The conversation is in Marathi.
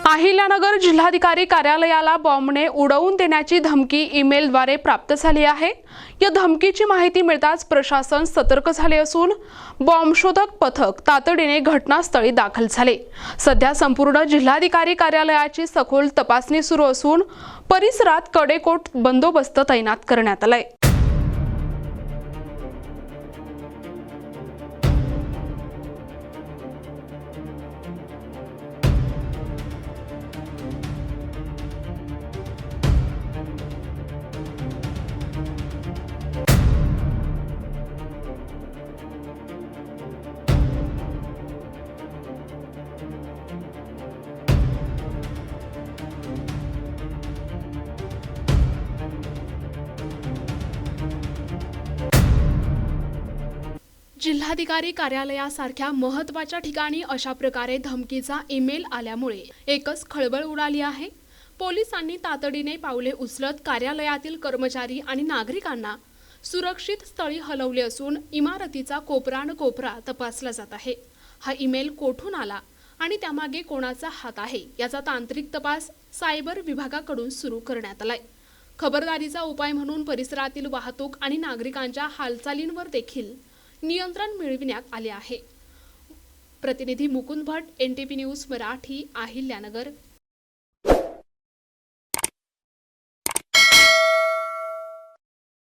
अहिल्यानगर जिल्हाधिकारी कार्यालयाला बॉम्बने उडवून देण्याची धमकी ईमेलद्वारे प्राप्त झाली आहे। या धमकीची माहिती मिळताच प्रशासन सतर्क झाले असून बॉम्बशोधक पथक तातडीने घटनास्थळी दाखल झाले। सध्या संपूर्ण जिल्हाधिकारी कार्यालयाची सखोल तपासणी सुरू असून परिसरात कडेकोट बंदोबस्त तैनात करण्यात आलाय। जिल्हाधिकारी कार्यालयासारख्या महत्त्वाच्या ठिकाणी अशा प्रकारे धमकीचा ईमेल आल्यामुळे एकच खळबळ उडाली आहे। पोलिसांनी तातडीने पावले उचलत कार्यालयातील कर्मचारी आणि नागरिकांना सुरक्षित स्थळी हलवले असून इमारतीचा कोपरा तपासला जात आहे। हा ईमेल कोठून आला आणि त्यामागे कोणाचा हात आहे याचा तांत्रिक तपास सायबर विभागाकडून सुरू करण्यात आलाय। खबरदारीचा उपाय म्हणून परिसरातील वाहतूक आणि नागरिकांच्या हालचालींवर देखील नियंत्रण मिळविण्यात आले आहे। प्रतिनिधी मुकुंद भट, NTV न्यूज मराठी, अहिल्यानगर।